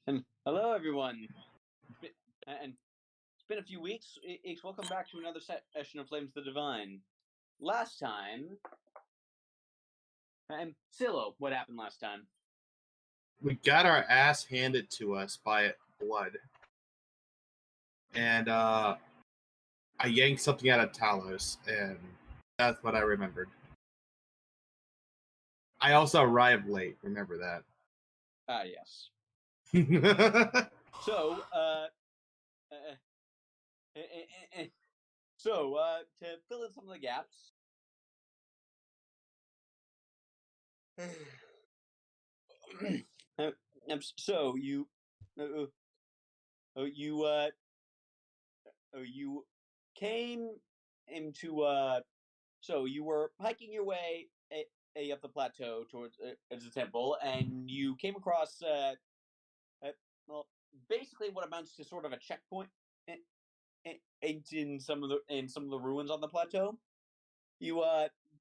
And hello, everyone. And it's been a few weeks. Welcome back to another session of Flames of the Divine. Last time, and Silo, what happened last time? We got our ass handed to us by blood. And I yanked something out of Talos, and that's what I remembered. I also arrived late, remember that. Yes. So, to fill in some of the gaps, so you came into so you were hiking your way up the plateau towards the temple, and you came across well, basically what amounts to sort of a checkpoint in some of the ruins on the plateau. You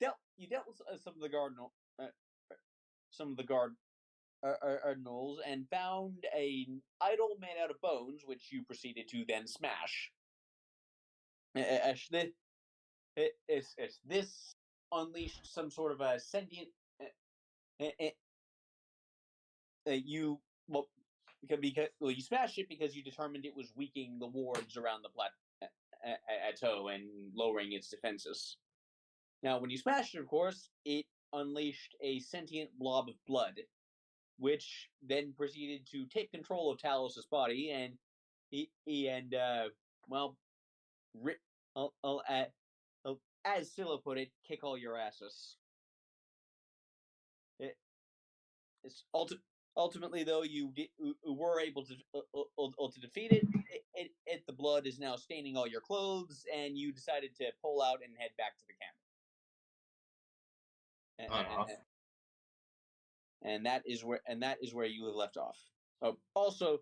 dealt with some of the gnolls, and found an idol made out of bones, which you proceeded to then smash. This unleashed some sort of a sentient. You well because you smashed it because you determined it was weakening the wards around the plateau and lowering its defenses. Now, when you smashed it, of course, it unleashed a sentient blob of blood, which then proceeded to take control of Talos's body, and as Scylla put it, kick all your asses. It's ultimately, though, you were able to defeat it. The blood is now staining all your clothes, and you decided to pull out and head back to the camp. And that is where you left off. Oh, also,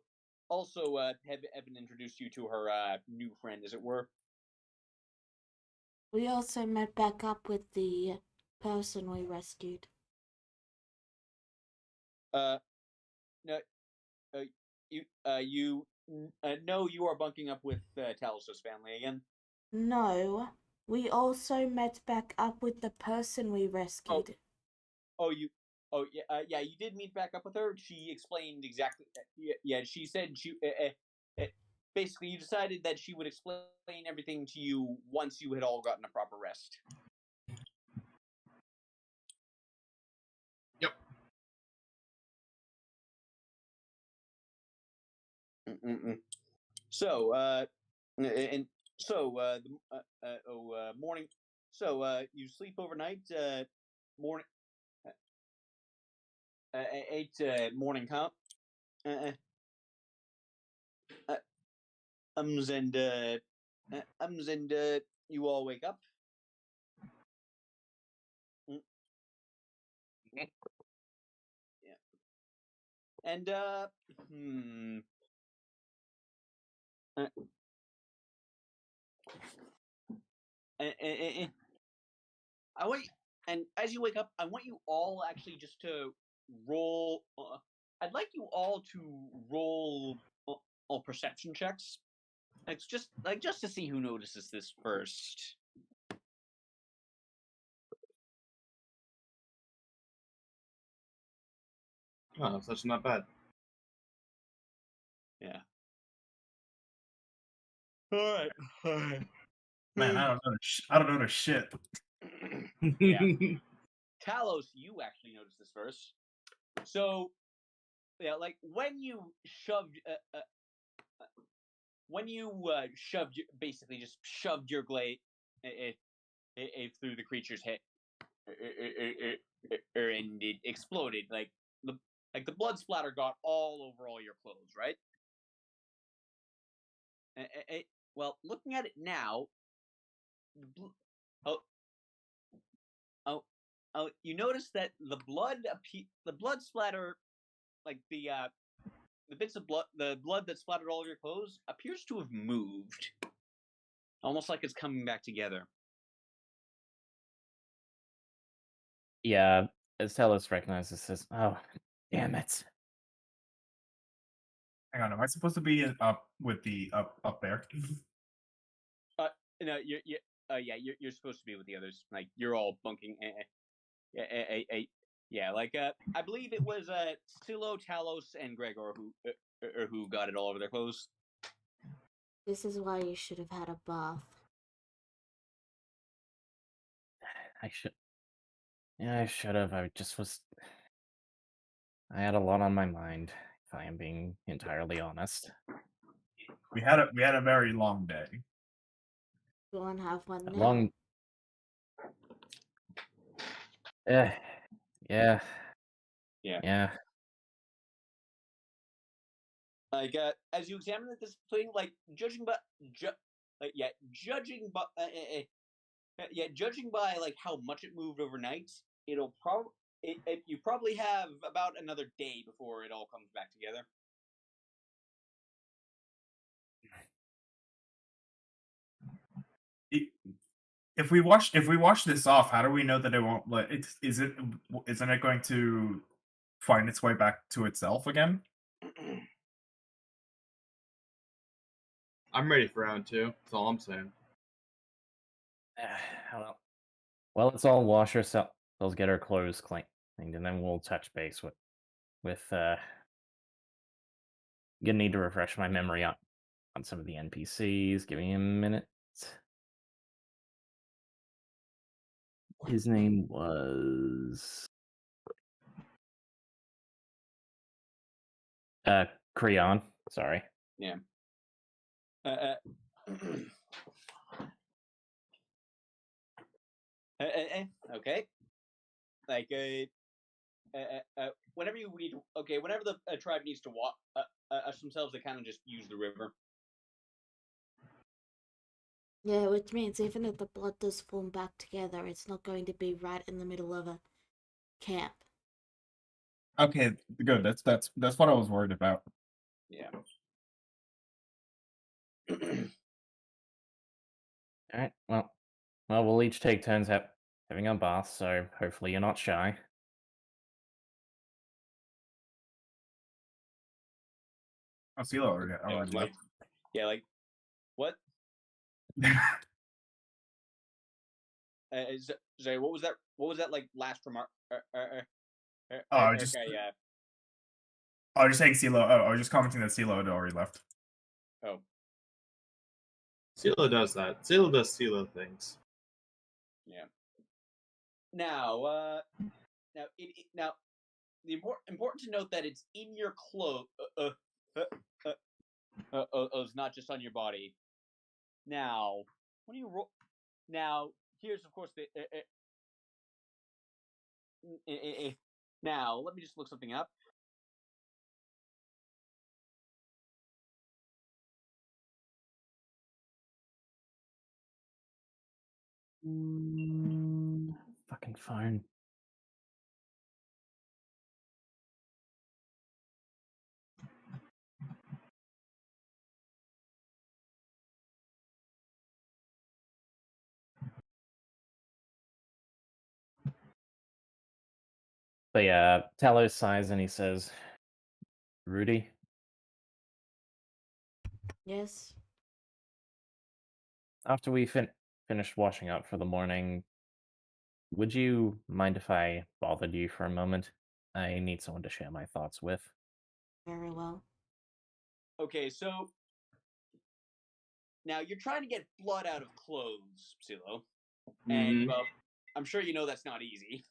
Evan introduced you to her new friend, as it were. We also met back up with the person we rescued. No, you are bunking up with Talos' family again. No, we also met back up with the person we rescued. You did meet back up with her. She explained exactly. She said basically you decided that she would explain everything to you once you had all gotten a proper rest. Yep. Morning. You sleep overnight. Morning. Morning comp. You all wake up. Yeah. And I want, and as you wake up, I want you all actually just to roll. I'd like you all to roll all perception checks. It's just to see who notices this first. Oh, that's not bad. Yeah. All right. Man, I don't know shit. Yeah. Talos, you actually noticed this first. So, yeah, like when you shoved, basically just shoved your blade through the creature's head, and it exploded. Like the blood splatter got all over all your clothes, right? Well, looking at it now, you notice that the blood splatter, like the bits of blood, the blood that splattered all of your clothes, appears to have moved, almost like it's coming back together. Yeah, Celos recognizes this. Oh, damn it. Hang on, am I supposed to be up with the up there? No, you're supposed to be with the others. Like you're all bunking. Yeah, like I believe it was Silo, Talos, and Gregor who got it all over their clothes. This is why you should have had a bath. I should. Yeah, I should have. I just was. I had a lot on my mind, if I am being entirely honest. We had a very long day. Go and have one now. Long. Yeah. Yeah. Yeah. Like as you examine this thing, like judging by judging by like how much it moved overnight, it'll probably you probably have about another day before it all comes back together. If we wash this off, how do we know that it won't? Like, isn't it going to find its way back to itself again? I'm ready for round 2. That's all I'm saying. Well, let's all wash ourselves, get our clothes cleaned, and then we'll touch base with. Gonna need to refresh my memory on some of the NPCs. Give me a minute. His name was Creon. Sorry. Yeah. Okay. Like whenever you need, whenever the tribe needs to walk themselves, they kind of just use the river. Yeah, which means even if the blood does form back together, it's not going to be right in the middle of a camp. Okay, good. That's what I was worried about. Yeah. All right. Well, we'll each take turns having a bath. So hopefully you're not shy. Oh, CeeLo already Like, left. yeah, like what? Sorry, what was that? What was that like last remark? I was just saying CeeLo. I was just commenting that CeeLo had already left. Oh. CeeLo does that. CeeLo does CeeLo things. Yeah. Now, now, the important to note that it's in your clothes. It's not just on your body. Now, when you roll, now here's of course the. Now, let me just look something up. Fucking phone. But yeah, Talos sighs and he says, "Rudy, Yes? after we finished washing up for the morning, would you mind if I bothered you for a moment? I need someone to share my thoughts with." Very well. Okay, so now you're trying to get blood out of clothes, Silo, and well, I'm sure you know that's not easy.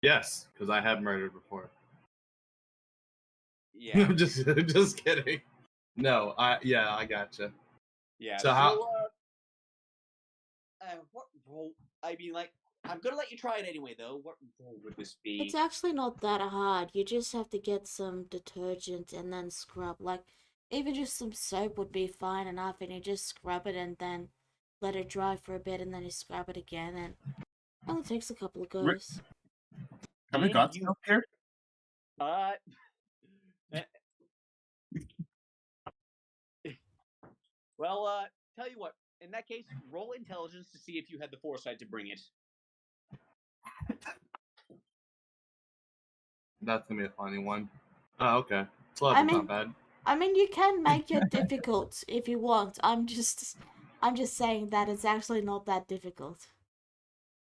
Yes, because I have murdered before. Yeah. just kidding. No, I gotcha. Yeah. So how? What role? I mean, like, I'm gonna let you try it anyway, though. What role would this be? It's actually not that hard. You just have to get some detergent and then scrub. Like, even just some soap would be fine enough, and you just scrub it and then let it dry for a bit, and then you scrub it again, and it only takes a couple of goes. Have we got soap here? Well, tell you what. In that case, roll intelligence to see if you had the foresight to bring it. That's gonna be a funny one. Oh, okay. 12 is not bad. I mean, you can make it difficult if you want. I'm just saying that it's actually not that difficult.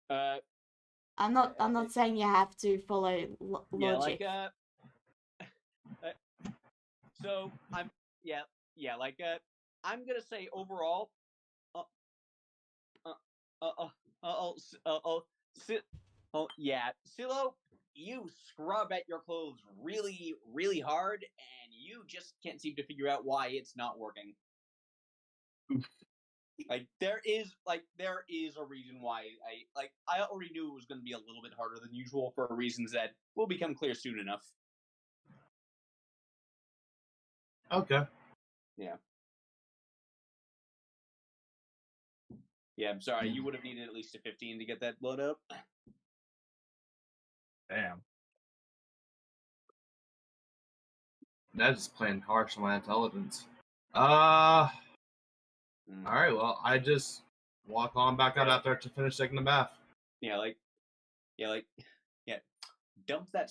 I'm not saying you have to follow logic. Yeah, so I'm I'm gonna say overall, Silo, you scrub at your clothes really, really hard, and you just can't seem to figure out why it's not working. There is a reason why I already knew it was going to be a little bit harder than usual for reasons that will become clear soon enough. Okay. Yeah. Yeah, I'm sorry. You would have needed at least a 15 to get that blood up. Damn. That's playing harsh on my intelligence. Alright, well, I just walk on back out after to finish taking the bath. Dump that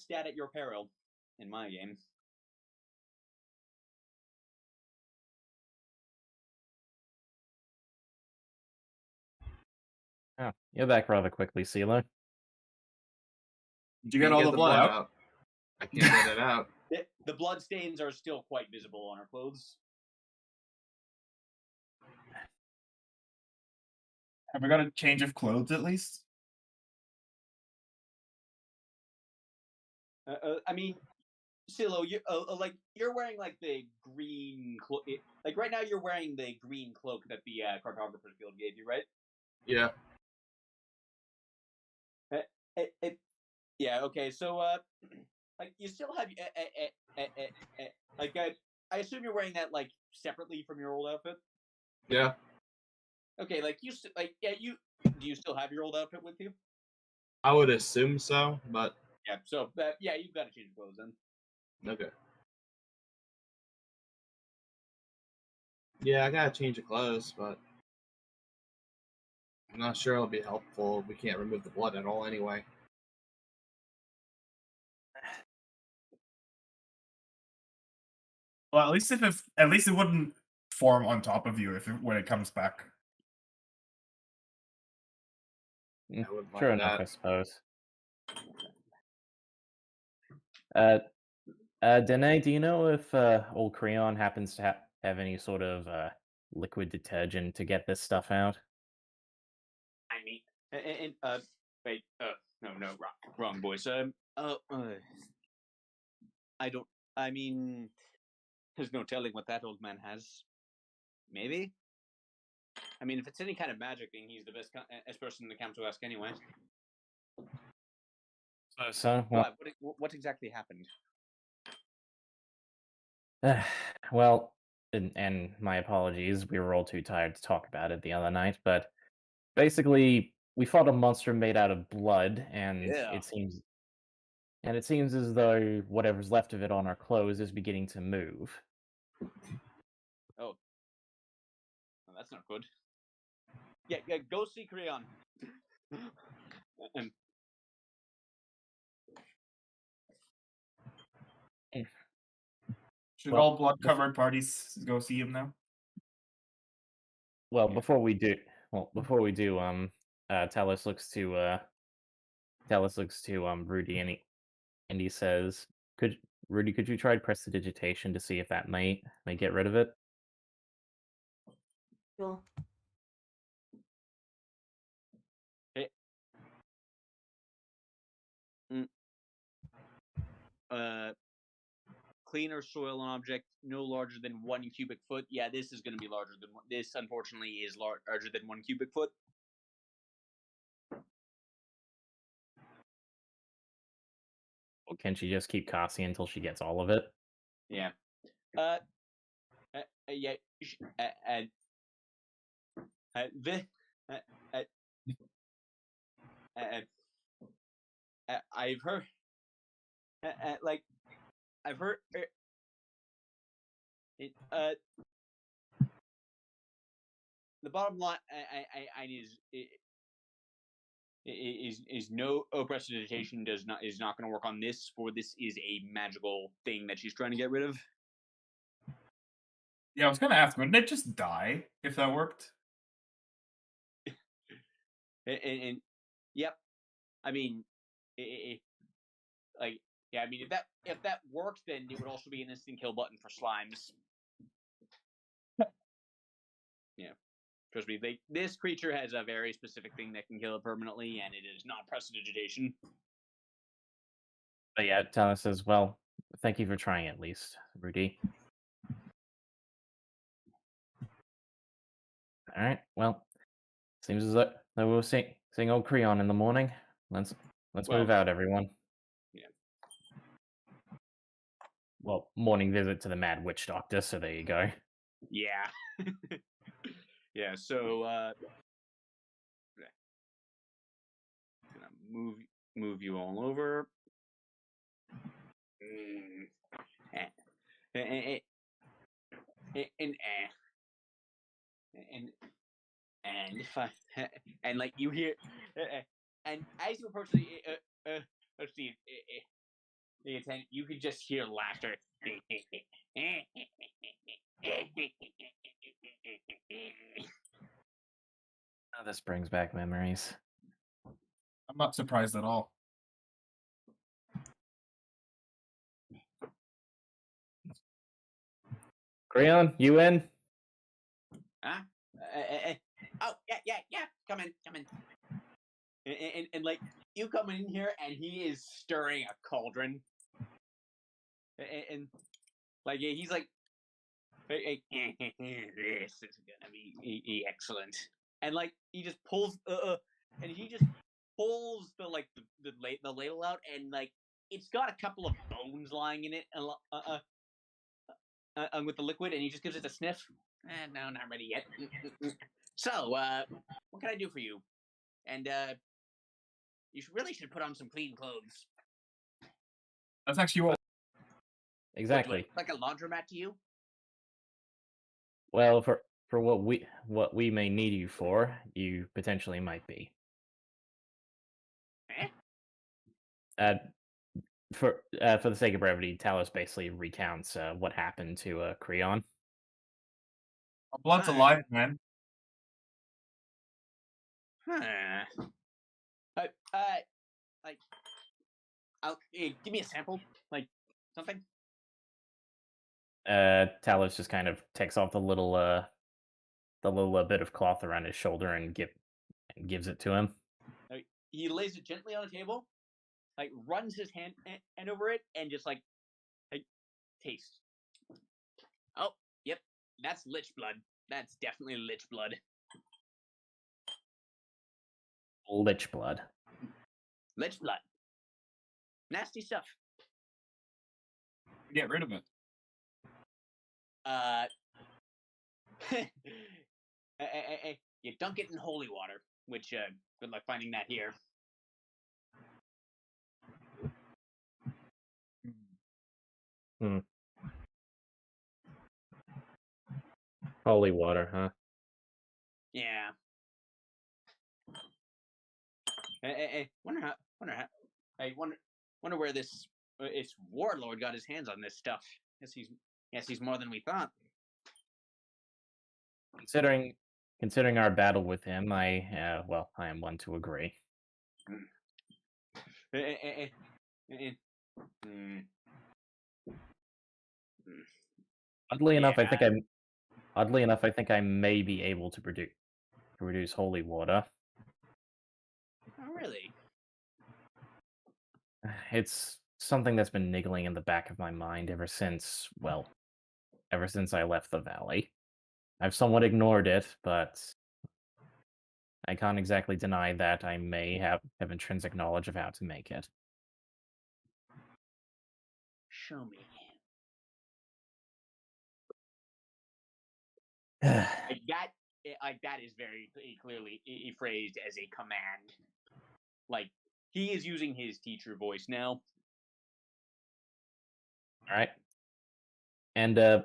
stat at your peril in my game. Oh, you're back rather quickly, CeeLo. Did you get all the blood out? I can't get it out. The blood stains are still quite visible on our clothes. Have we got a change of clothes at least? I mean, Silo, you're wearing the green cloak. Right now, you're wearing the green cloak that the cartographer's guild gave you, right? Yeah. Yeah. Okay. So, you still have I assume you're wearing that separately from your old outfit. Yeah. Okay. Do you still have your old outfit with you? I would assume so, but yeah. So, you've got to change clothes then. Okay. Yeah, I gotta change the clothes, but I'm not sure it'll be helpful. We can't remove the blood at all anyway. Well, at least it wouldn't form on top of you when it comes back. True enough, I suppose. Danae, do you know if old Creon happens to have any sort of liquid detergent to get this stuff out? I mean, wait, no, wrong voice. I don't. I mean, there's no telling what that old man has. Maybe. I mean, if it's any kind of magic thing, he's the best person to come to ask anyway. So well, what exactly happened? Well, and my apologies, we were all too tired to talk about it the other night, but basically, we fought a monster made out of blood, and it seems as though whatever's left of it on our clothes is beginning to move. Oh, well, that's not good. Yeah, go see Creon. Should all blood-covered parties go see him now? Well, before we do, Talos looks to Rudy, and he says, "Could you try prestidigitation to see if that may get rid of it?" Sure. Cleaner soil and object no larger than 1 cubic foot. Yeah, this is going to be larger than this. Unfortunately, is larger than 1 cubic foot. Well, can she just keep casting until she gets all of it? Yeah. Yeah. I've heard. I've heard. The bottom line, I need is is no prestidigitation is not going to work on this, for this is a magical thing that she's trying to get rid of. Yeah, I was gonna ask, wouldn't it just die if that worked? And yep, I mean, like, yeah, I mean, if that worked, then it would also be an instant kill button for slimes. Yeah, trust me, this creature has a very specific thing that can kill it permanently, and it is not prestidigitation. But yeah, Talon says, "Well, thank you for trying at least, Rudy." All right. Well, seems as though we'll seeing old Creon in the morning. Let's move out, everyone. Yeah. Well, morning visit to the Mad Witch Doctor. So there you go. Yeah. Yeah. So gonna move you all over. And if I and like you hear and as you approach the let's see the attendant, you can just hear laughter. Oh, this brings back memories. I'm not surprised at all. Creon, you in? Huh? Oh yeah. Come in. And like you come in here, and he is stirring a cauldron. And like he's like, hey, this is gonna be excellent. And like he just pulls and he just pulls the ladle out, and like it's got a couple of bones lying in it, with the liquid, and he just gives it a sniff. No, not ready yet. So, what can I do for you? And you really should put on some clean clothes. That's actually what. Exactly. Like a laundromat to you? Well, for what we may need you for, you potentially might be. Eh? For the sake of brevity, Talos basically recounts what happened to Creon. Our blood's alive, man. Huh. Like, give me a sample, like something. Talos just kind of takes off the little bit of cloth around his shoulder and gives it to him. He lays it gently on the table, like runs his hand over it, and just like taste. Oh, yep, that's lich blood. That's definitely lich blood. Lich blood. Lich blood. Nasty stuff. Get rid of it. You dunk it in holy water, which good luck finding that here. Holy water, huh? Yeah. Wonder where this its warlord got his hands on this stuff. Guess he's more than we thought. Considering our battle with him, I am one to agree. Oddly enough, I think I may be able to produce holy water. Oh, really? It's something that's been niggling in the back of my mind ever since I left the valley. I've somewhat ignored it, but I can't exactly deny that I may have intrinsic knowledge of how to make it. Show me. That is very clearly phrased as a command. Like, he is using his teacher voice now. All right. And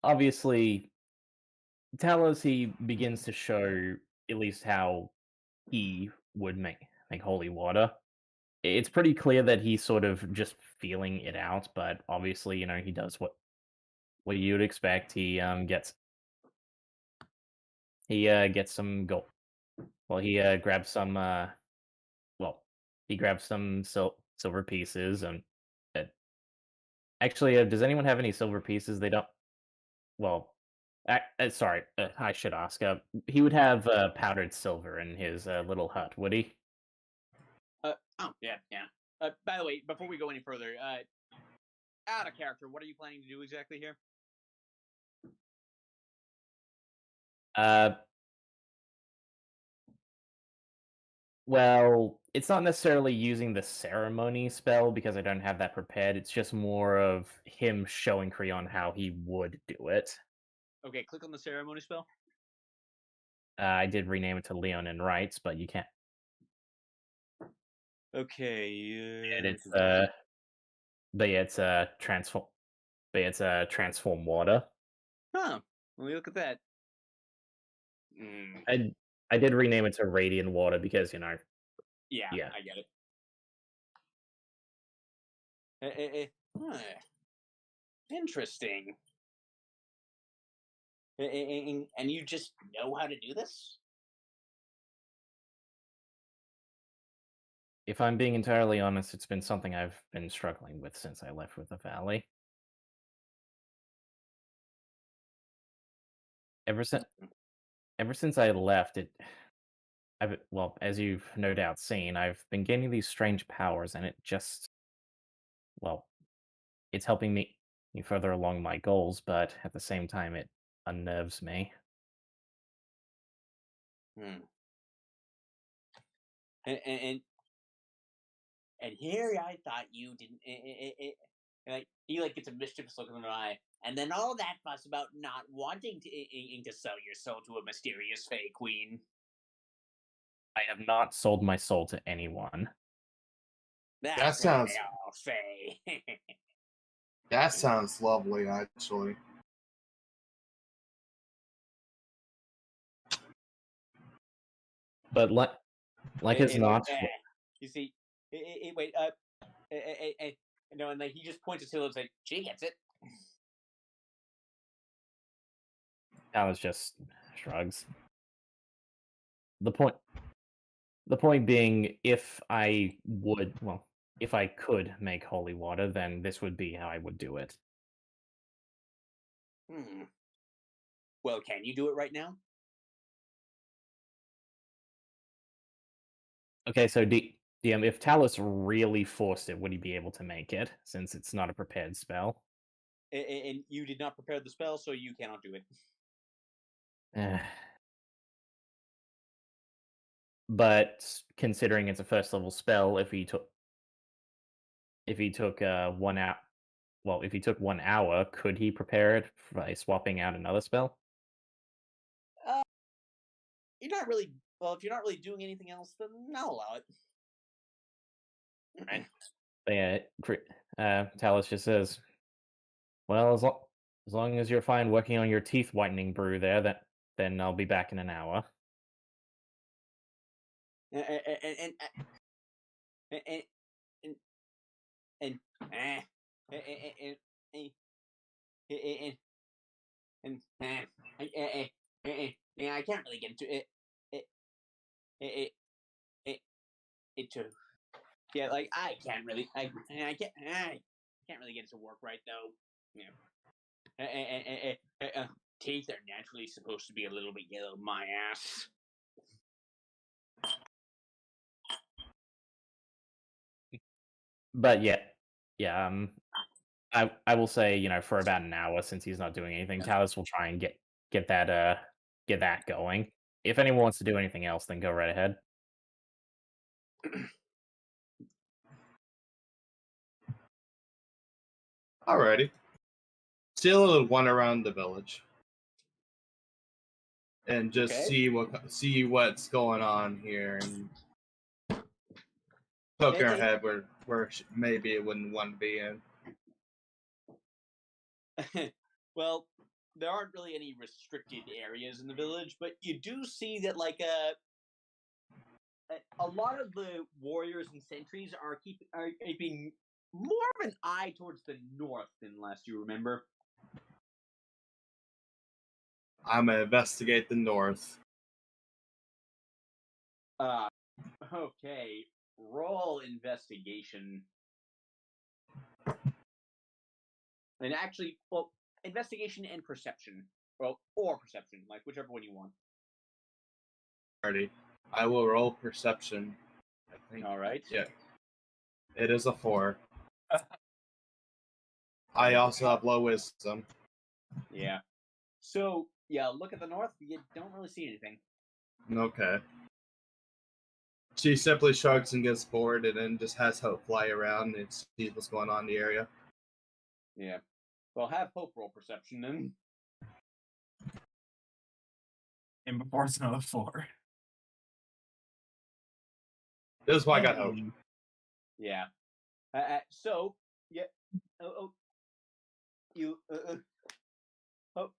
obviously, Talos, he begins to show at least how he would make holy water. It's pretty clear that he's sort of just feeling it out, but obviously, he does what you would expect. He gets some gold. Well, grabs some. He grabs some silver pieces, and uh, actually, does anyone have any silver pieces? They don't. Well, sorry, I should ask. He would have powdered silver in his little hut, would he? Oh, yeah. By the way, before we go any further, out of character, what are you planning to do exactly here? Uh, well, it's not necessarily using the ceremony spell because I don't have that prepared. It's just more of him showing Creon how he would do it. Okay, click on the ceremony spell. I did rename it to Leon and Rights, but you can't. Okay. And but yeah, it's transform. But it's transform water. Huh. Let me look at that. I did rename it to Radiant Water because Yeah, Yeah. I get it. Interesting. And you just know how to do this? If I'm being entirely honest, it's been something I've been struggling with since I left with the valley. Ever since I left it, as you've no doubt seen, I've been gaining these strange powers, and it just, well, it's helping me further along my goals, but at the same time, it unnerves me. Hmm. And here I thought you didn't. Like he gets a mischievous look in the eye, and then all that fuss about not wanting to sell your soul to a mysterious fey queen. I have not sold my soul to anyone. That's sounds- what they all say. That sounds lovely, actually. But it's not. You see, wait. No, and he just points to Hilo and like, she gets it. Alice just shrugs. The point being, if I could make holy water, then this would be how I would do it. Well, can you do it right now? Okay, so DM, if Talus really forced it, would he be able to make it, since it's not a prepared spell? And you did not prepare the spell, so you cannot do it. But considering it's a first level spell, if he took 1 hour, if he took 1 hour, could he prepare it by swapping out another spell? You're not really well. If you're not really doing anything else, then I'll allow it. Right. But yeah, Talus just says, "Well, as long as you're fine working on your teeth whitening brew there, then I'll be back in an hour." Yeah, I can't really get into it. Yeah, like I can't really, I can't really get it to work right though. Yeah. Teeth are naturally supposed to be a little bit yellow. My ass. But yeah, I will say, for about an hour, since he's not doing anything, Talus will try and get that going. If anyone wants to do anything else, then go right ahead. Alrighty. Still would one around the village and just Okay. see what's going on here and poking our head where maybe it wouldn't want to be in. Well, there aren't really any restricted areas in the village, but you do see that a lot of the warriors and sentries are keeping more of an eye towards the north than last you remember. I'm gonna investigate the north. Okay. Roll investigation. And actually, well, investigation and perception. Well, or perception, like whichever one you want. Alrighty. I will roll perception. I think. All right. Yeah. It is a 4. I also have low wisdom. Yeah. So, yeah, look at the north. You don't really see anything. Okay. She simply shrugs and gets bored and then just has Hope fly around and see what's going on in the area. Yeah. Well, have Hope roll perception then. And before it's another 4. This is why I got Hope. Yeah. So, yeah. You. Hope,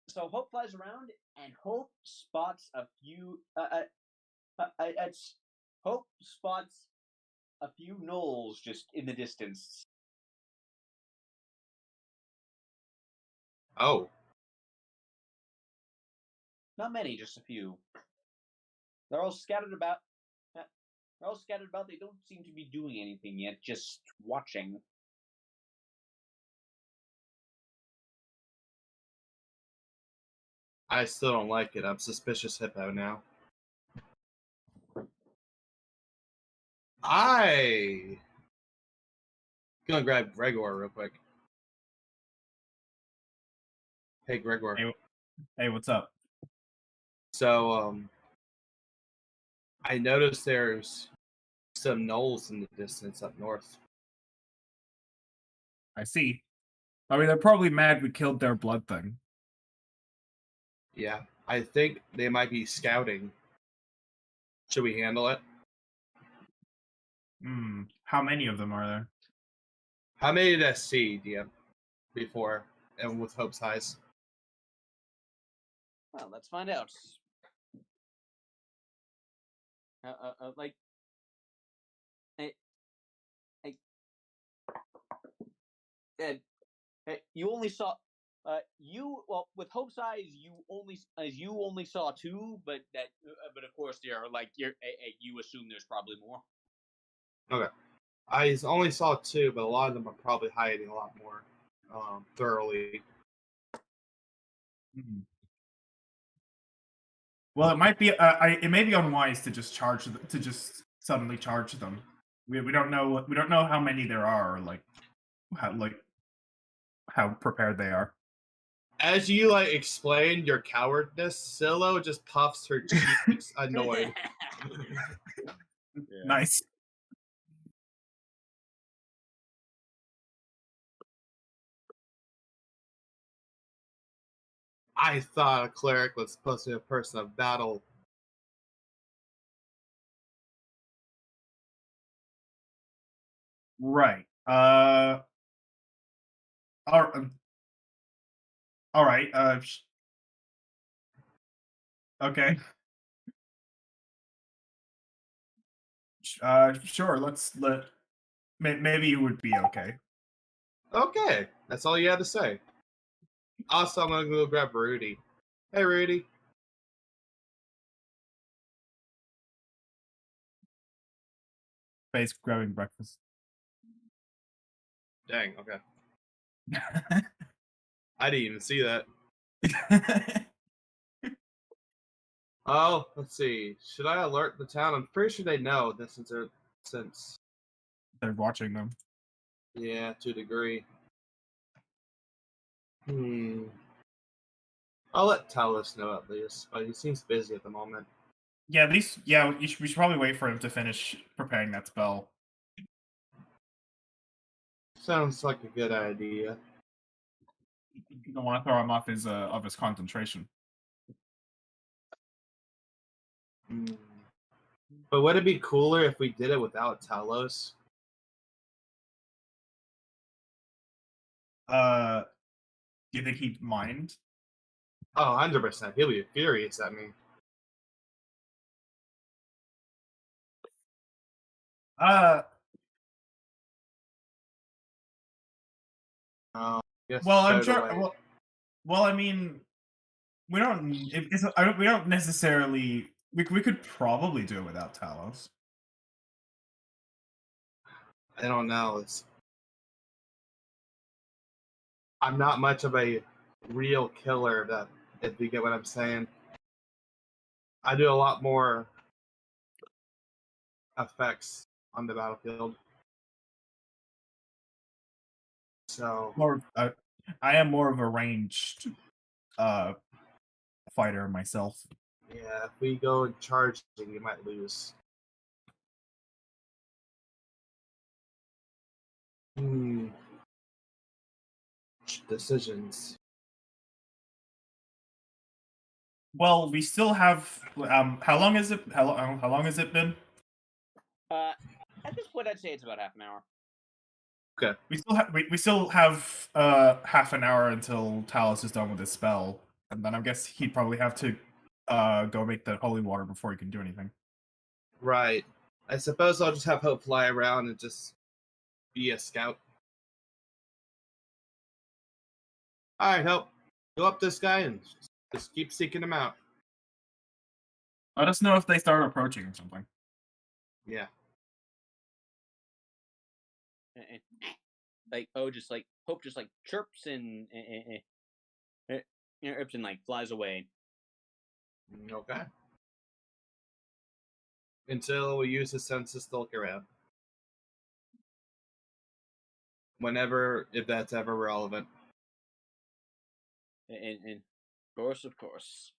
so Hope flies around and Hope spots a few. Hope spots a few gnolls just in the distance. Oh. Not many, just a few. They're all scattered about. They don't seem to be doing anything yet, just watching. I still don't like it. I'm suspicious hippo now. Gonna grab Gregor real quick. Hey, Gregor. Hey, what's up? So, I noticed there's some gnolls in the distance up north. I see. I mean, they're probably mad we killed their blood thing. Yeah, I think they might be scouting. Should we handle it? How many of them are there? How many did I see, DM, before, and with Hope's eyes? Well, let's find out. You only saw. With Hope's eyes, you only saw 2, but of course there are you assume there's probably more. Okay, I only saw 2, but a lot of them are probably hiding a lot more thoroughly. Well, it might be. It may be unwise to just suddenly charge them. We don't know. We don't know how many there are, or how prepared they are. As you explain your cowardness, Silo just puffs her cheeks, annoyed. Yeah. Nice. I thought a cleric was supposed to be a person of battle. Right. All right. Okay. Sure. Maybe you would be okay. Okay, that's all you had to say. Also, I'm gonna go grab Rudy. Hey, Rudy. Face grabbing breakfast. Dang. Okay. I didn't even see that. Oh, let's see. Should I alert the town? I'm pretty sure they know this since they're watching them. Yeah, to a degree. I'll let Talos know at least, but he seems busy at the moment. Yeah, we should probably wait for him to finish preparing that spell. Sounds like a good idea. You don't want to throw him off his concentration. But would it be cooler if we did it without Talos? Do you think he'd mind? Oh, 100%. He'll be furious at me. Yes, Well, I'm stowed sure. away. Well, I mean, we don't. We don't necessarily. We could probably do it without Talos. I don't know. I'm not much of a real killer, that if you get what I'm saying. I do a lot more effects on the battlefield. So I am more of a ranged fighter myself. yeah, if we go charging, you might lose. Decisions. Well, we still have. How long is it? How long has it been? At this point, I'd say it's about half an hour. Okay. We still have half an hour until Talos is done with his spell, and then I guess he'd probably have to go make the holy water before he can do anything. Right. I suppose I'll just have Hope fly around and just be a scout. Alright, Hope. Go up this guy and just keep seeking him out. Let us know if they start approaching or something. Yeah. And, like Hope just like chirps and chirps and like flies away. Okay. Until we use his senses to look around. Whenever, if that's ever relevant. And of course.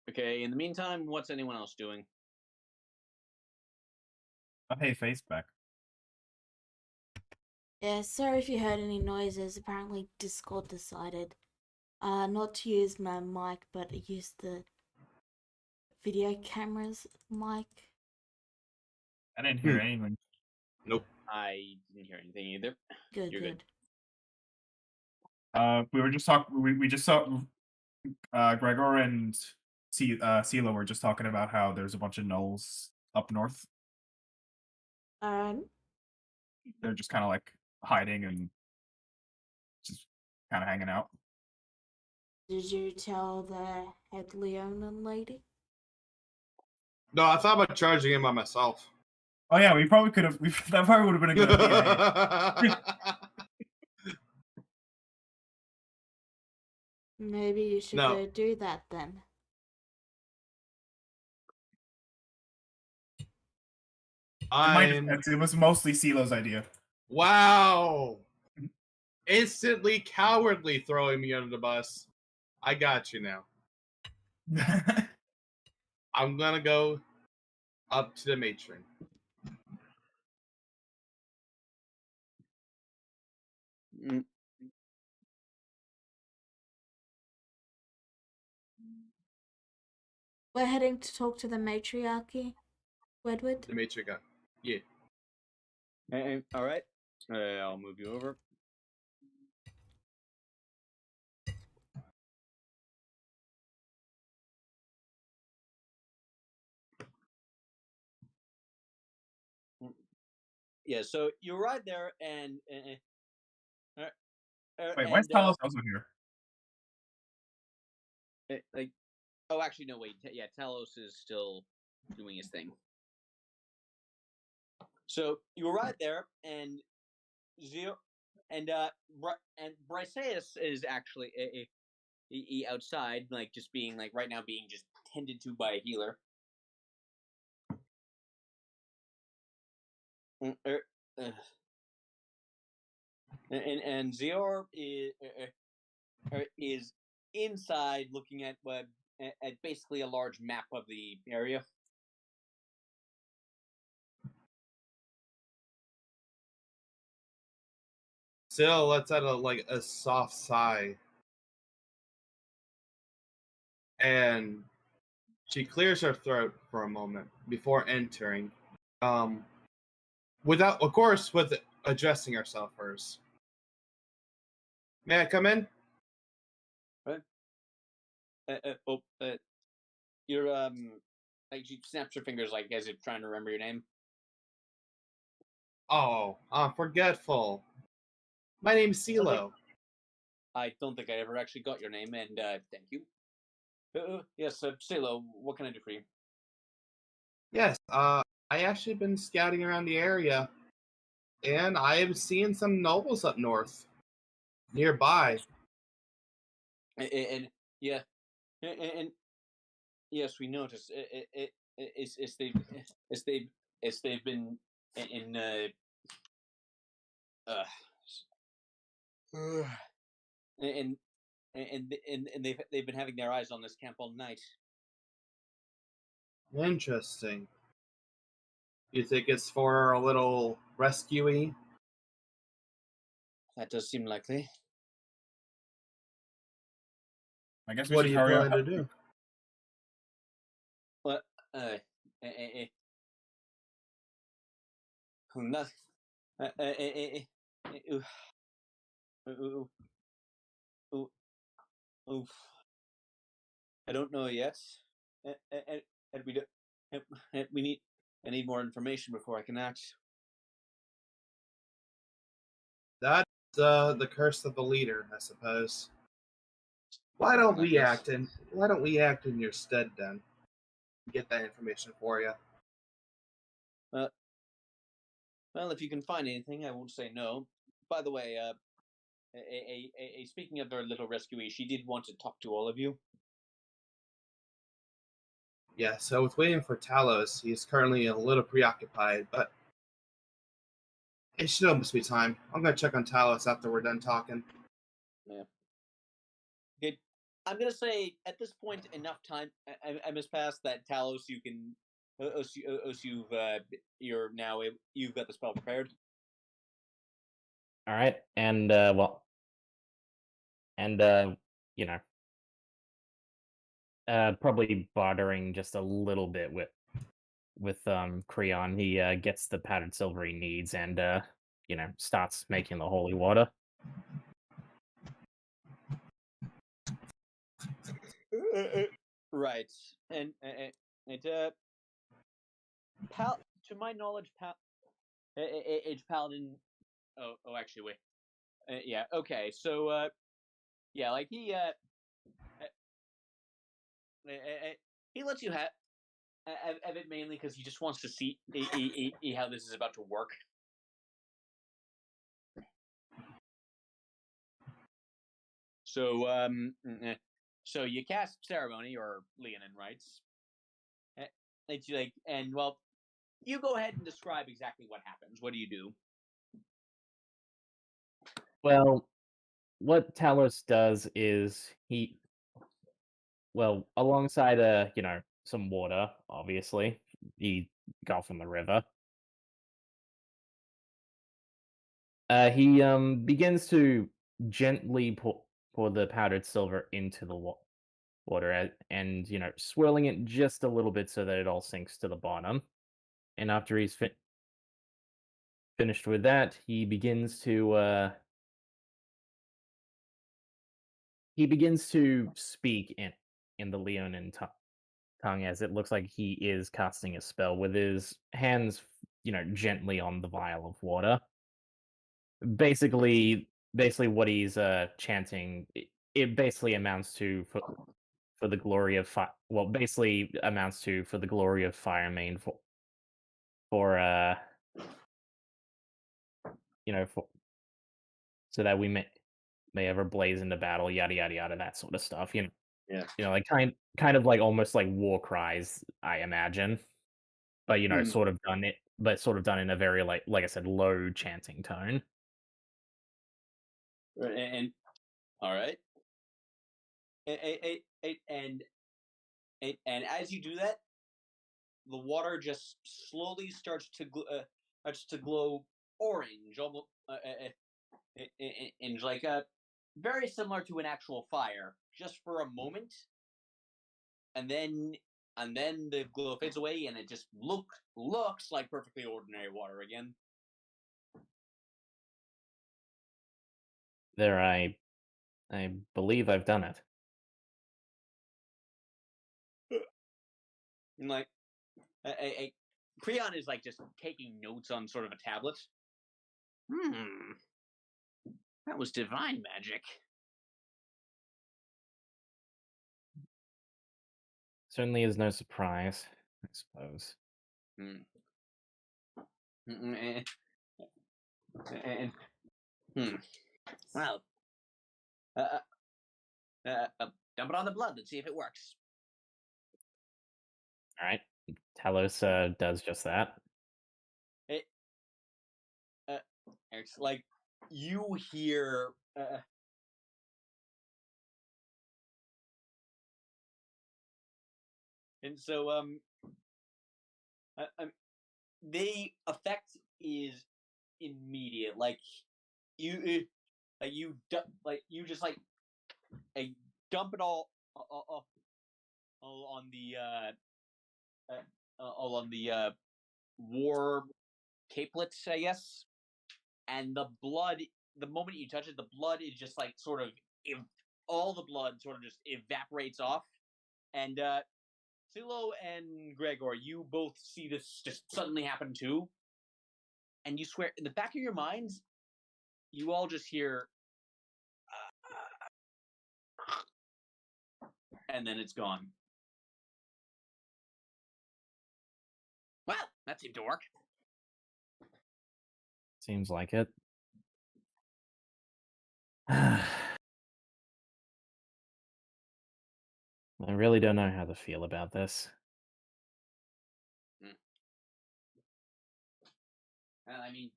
Okay, in the meantime, what's anyone else doing? I pay face back. Yeah, sorry if you heard any noises. Apparently Discord decided not to use my mic, but use the video camera's mic. I didn't hear anything. Nope. I didn't hear anything either. Good, You're good. We were just talking. We just saw Gregor and CeeLo were just talking about how there's a bunch of gnolls up north. They're just kind of like hiding and just kind of hanging out. Did you tell the head Leonin lady? No, I thought about charging him by myself. Oh yeah, we probably could have. That probably would have been a good idea. Maybe you should go do that then. It was mostly CeeLo's idea. Wow. Instantly cowardly throwing me under the bus. I got you now. I'm gonna go up to the matron. We're heading to talk to the matriarchy, Wedward. The matriarch. Yeah. All right. I'll move you over. Yeah, so you arrive there, and wait, why is Talos also here? Like, oh, actually, no, wait. Yeah, Talos is still doing his thing. So you arrive there, and Briseus is actually outside, like just being like right now being just tended to by a healer. And Zior is inside, looking at basically a large map of the area. Still lets out a soft sigh, and she clears her throat for a moment before entering. With addressing herself first. May I come in? You're like she snaps her fingers like as if trying to remember your name. Oh, I'm forgetful. My name's CeeLo. I don't think I ever actually got your name, and thank you. Yes, Salo, what can I do for you? Yes, I actually been scouting around the area, and I have seen some nobles up north, nearby. And yeah, and yes, we noticed. It's they've been in uh and and they've been having their eyes on this camp all night. Interesting. You think it's for a little rescuey? That does seem likely. I guess we What should do you hurry plan up. to do? What? Nothing. Oof. I don't know yet. And we don't. We need. I need more information before I can act. That's the curse of the leader, I suppose. Why don't we act in your stead then? Get that information for you. Well, if you can find anything, I won't say no. By the way, speaking of their little rescuee, she did want to talk to all of you. Yeah, so with waiting for Talos, he's currently a little preoccupied, but it should almost be time. I'm gonna check on Talos after we're done talking. Yeah. Good. I'm gonna say at this point enough time I must pass that Talos you can you're now you've got the spell prepared. All right, and you know, probably bartering just a little bit with Creon. He gets the powdered silver he needs, and starts making the holy water. Right, and to my knowledge, Age Paladin. Oh, actually, wait. Yeah, okay. So, yeah, like he lets you have it mainly because he just wants to see how this is about to work. So, so you cast ceremony, or Leonin writes. It's like, and well, you go ahead and describe exactly what happens. What do you do? Well, what Talos does is alongside some water, obviously, he got from the river. He begins to gently pour the powdered silver into the water and swirling it just a little bit so that it all sinks to the bottom. And after he's finished with that, he begins to speak in the Leonin tongue, as it looks like he is casting a spell with his hands, gently on the vial of water. Basically, what he's chanting, it basically amounts to for the glory of fire. Well, basically amounts to for the glory of Fire Main for for so that we may ever blaze into battle, yada yada yada, that sort of stuff. Yeah. Like kind of like almost like war cries, I imagine. But sort of done in a very like I said, low chanting tone. And all right. And as you do that, the water just slowly starts to glow orange, almost and like very similar to an actual fire, just for a moment, and then the glow fades away, and it just looks like perfectly ordinary water again. There, I I believe I've done it. And like, Creon is like just taking notes on sort of a tablet. That was divine magic. Certainly is no surprise, I suppose. Well, dump it on the blood. Let's see if it works. All right, Talos does just that. It's like you hear. And so, the effect is immediate. Like you just dump it all on the war capelets, I guess. And the blood, the moment you touch it, the blood is just like sort of all the blood sort of just evaporates off. And Silo and Gregor, you both see this just suddenly happen too. And you swear, in the back of your minds, you all just hear, and then it's gone. Well, that seemed to work. Seems like it. I really don't know how to feel about this. Well, I mean,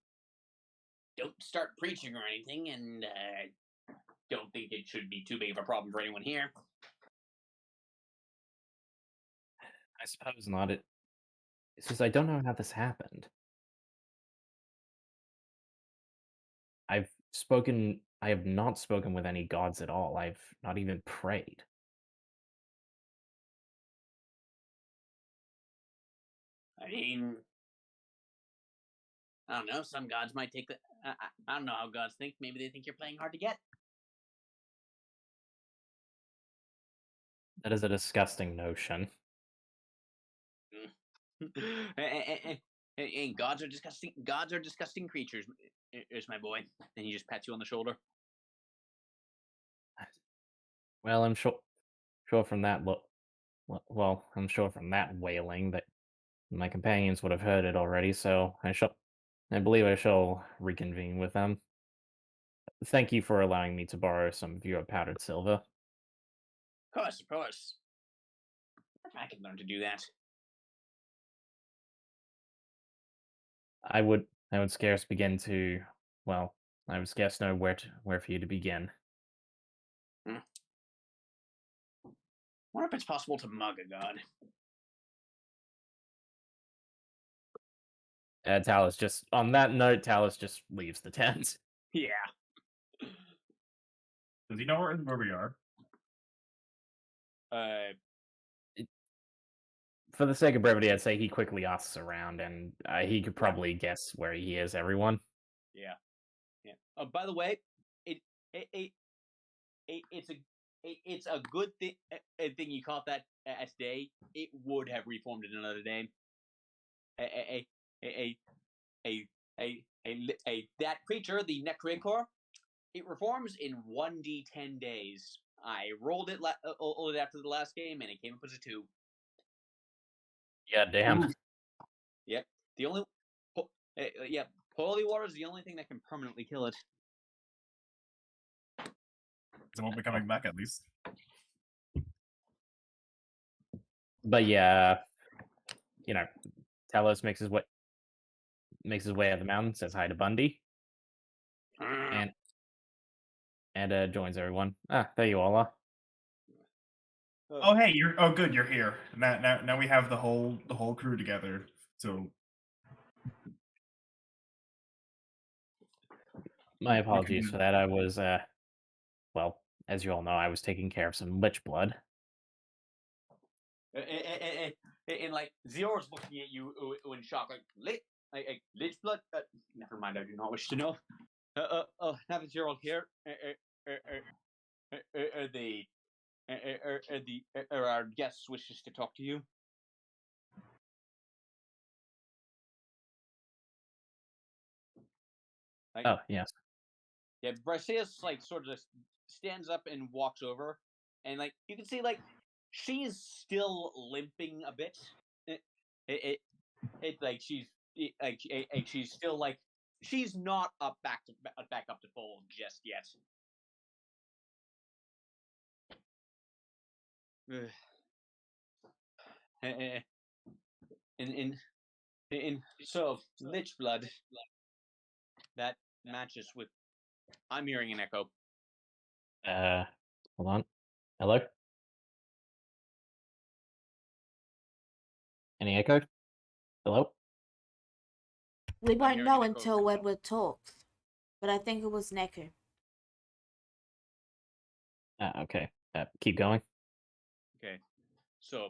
don't start preaching or anything, and don't think it should be too big of a problem for anyone here. I suppose not. It's just I don't know how this happened. I have not spoken with any gods at all. I've not even prayed. I mean, I don't know. Some gods might take the. I don't know how gods think. Maybe they think you're playing hard to get. That is a disgusting notion. And gods are disgusting. Gods are disgusting creatures. Here's my boy, and he just pats you on the shoulder. Well, I'm sure from that I'm sure from that wailing that my companions would have heard it already. So I believe I shall reconvene with them. Thank you for allowing me to borrow some of your powdered silver. Of course. I can learn to do that. I would scarce begin to. Well, I would scarce know where for you to begin. Wonder if it's possible to mug a god. Talos just on that note, Talos just leaves the tent. Yeah. Does he know where we are? For the sake of brevity, I'd say he quickly asks around, and he could probably guess where he is. Everyone. Yeah. By the way, it's a good thing. Thing you caught that today. It would have reformed in another day. That creature, the Necricor, it reforms in 1d10 days. I rolled it after the last game, and it came up as a 2. Yeah, damn. Yep. The only, holy water is the only thing that can permanently kill it. It won't be coming back, at least. But yeah, Talos makes his way up the mountain, says hi to Bundy, and joins everyone. Ah, there you all are. Oh, hey, good, you're here. Now we have the whole crew together. So my apologies for that. I was well, as you all know, I was taking care of some lich blood. And like Zero's looking at you in shock, like lich blood. Never mind, I do not wish to know. Now that Zero here, are our guests wishes to talk to you? Like, Oh, yes. yeah, Briseus like sort of stands up and walks over, and like you can see like she's still limping a bit. It like she's still like she's not back up to full just yet. In so lich blood that matches with. I'm hearing an echo. Hold on. Hello? Any echo? Hello? We won't hearing know an echo. until Edward talks, but I think it was Necker. Okay. Keep going. Okay, so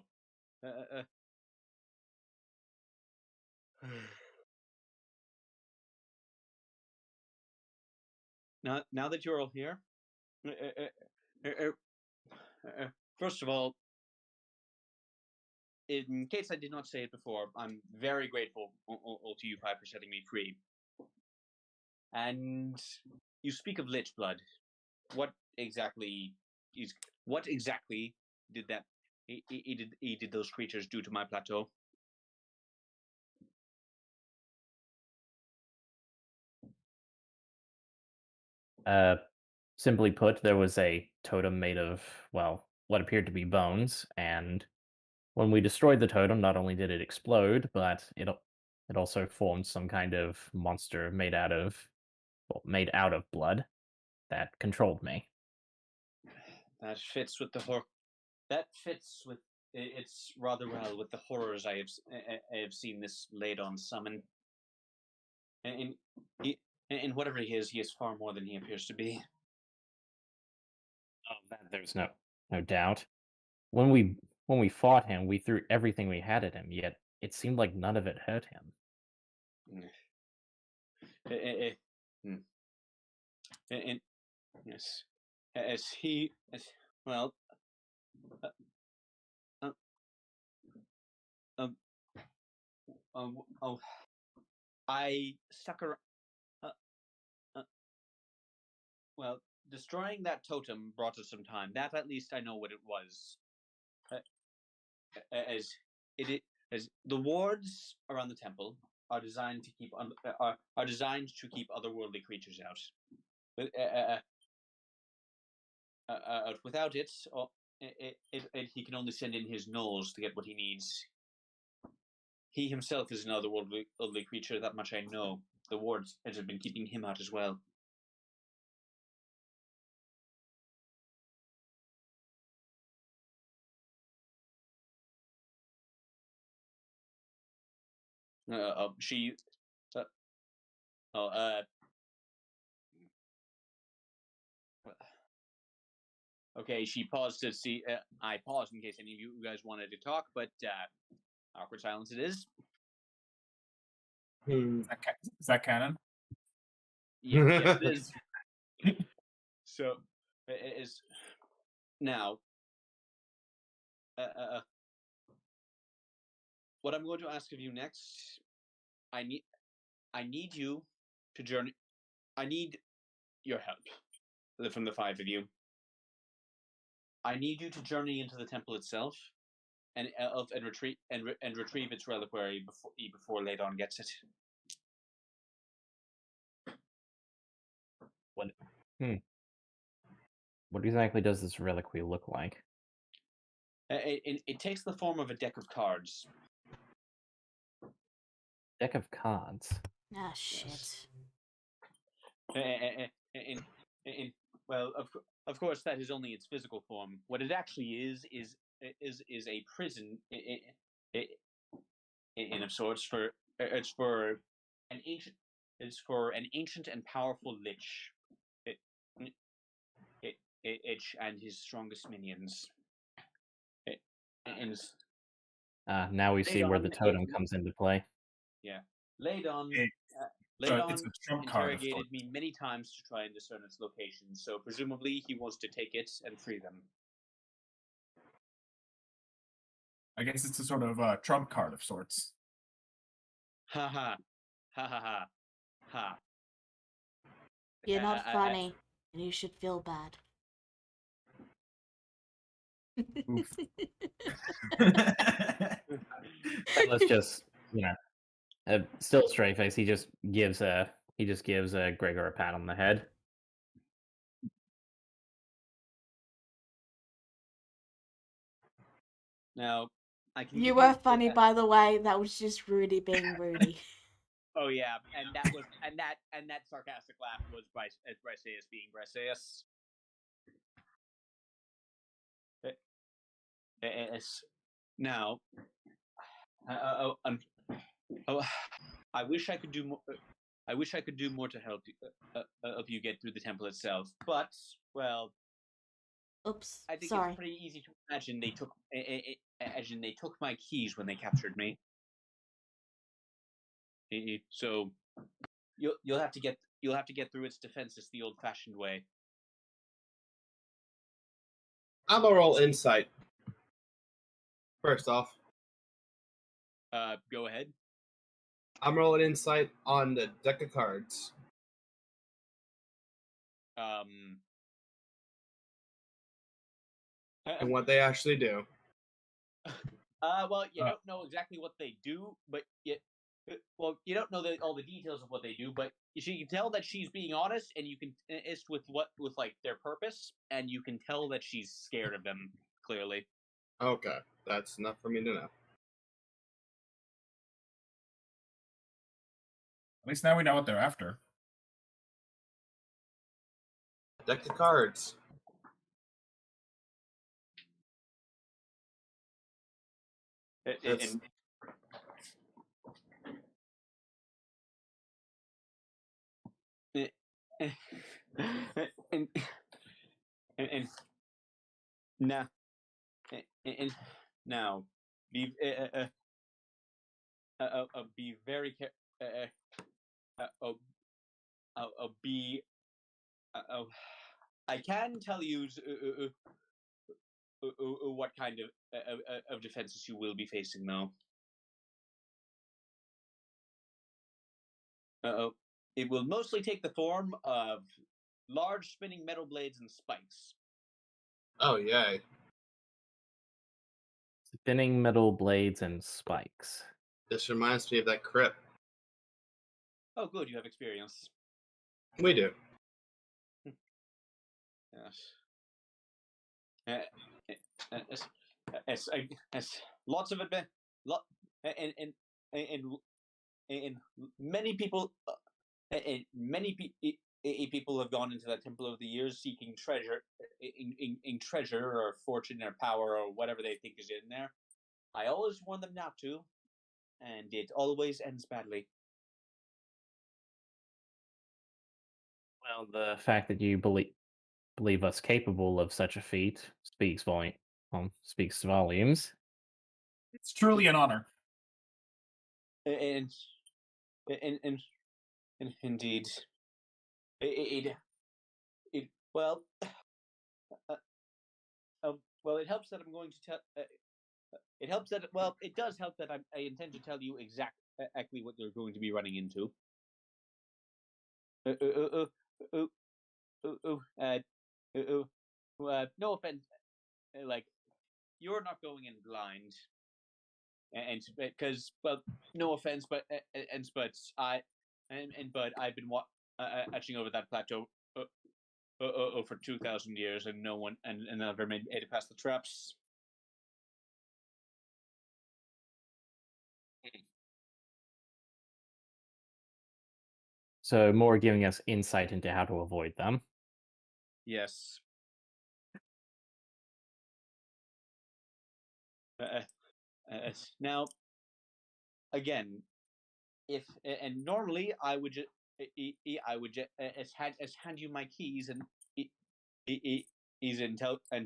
now that you're all here, first of all, in case I did not say it before, I'm very grateful to you five for setting me free. And you speak of lich blood. What exactly did that did those creatures do to my plateau? Simply put, there was a totem made of, well, what appeared to be bones, and when we destroyed the totem, not only did it explode, but it also formed some kind of monster made out of blood that controlled me. That fits with it's rather well with the horrors I have seen this laid on summon. And whatever he is far more than he appears to be. Oh, that there's no doubt. When we fought him, we threw everything we had at him, yet it seemed like none of it hurt him. And yes, well, I stuck around. Well, destroying that totem brought us some time. That at least I know what it was. As the wards around the temple are designed to keep otherworldly creatures out. Without it, he can only send in his gnolls to get what he needs. He himself is an otherworldly creature. That much I know. The wards have been keeping him out as well. Okay, she paused to see. I paused in case any of you guys wanted to talk, but awkward silence it is. Is that canon? Yes, it is. So, it is now. What I'm going to ask of you next, I need you to journey. I need your help from the five of you. I need you to journey into the temple itself, and retrieve its reliquary before Ladon gets it. What exactly does this reliquary look like? It takes the form of a deck of cards. Deck of cards. Ah, shit. Yes. Well, of course, that is only its physical form. What it actually is a prison in of sorts it's for an ancient and powerful lich. And his strongest minions. Now we see where the totem comes into play. Yeah, Ladon. Leon it's a trump card of interrogated sorts. me many times to try and discern its location, so presumably he wants to take it and free them. I guess it's a sort of trump card of sorts. Ha ha. Ha ha ha. Ha. You're not funny, and you should feel bad. Let's just, still straight face. He just gives Gregor a pat on the head. Now, I can. You were funny, by the way. That was just Rudy being Rudy. Oh yeah, and that sarcastic laugh was Briseus being Briseus. Now, I wish I could do more. I wish I could do more to help you get through the temple itself, but well, Oops. I think Sorry. it's pretty easy to imagine they took my keys when they captured me. So you'll have to get through its defenses the old-fashioned way. I'm gonna roll insight. First off, Go ahead. I'm rolling insight on the deck of cards. And what they actually do. Well, you don't know exactly what they do, but you don't know all the details of what they do, but you can tell that she's being honest, and you can with their purpose, and you can tell that she's scared of them clearly. Okay, that's enough for me to know. At least now we know what they're after. Deck of cards. And now, now, be very I can tell you what kind of defenses you will be facing, though. It will mostly take the form of large spinning metal blades and spikes. Oh, yay. Spinning metal blades and spikes. This reminds me of that crypt. Oh, good, you have experience. We do. Yes. Lots of it, and many people, people have gone into that temple over the years seeking treasure, in treasure or fortune or power or whatever they think is in there. I always warn them not to, and it always ends badly. Well, the fact that you believe us capable of such a feat speaks volumes. It's truly an honor. And indeed, well, it helps that I'm going to tell. It helps that it does help that I intend to tell you exactly what you're going to be running into. No offense, you're not going in blind, and because no offense, but I've been watching over that plateau for 2,000 years, and no one and never made it past the traps. So more giving us insight into how to avoid them. Yes. Now, again, and normally I would just hand you my keys and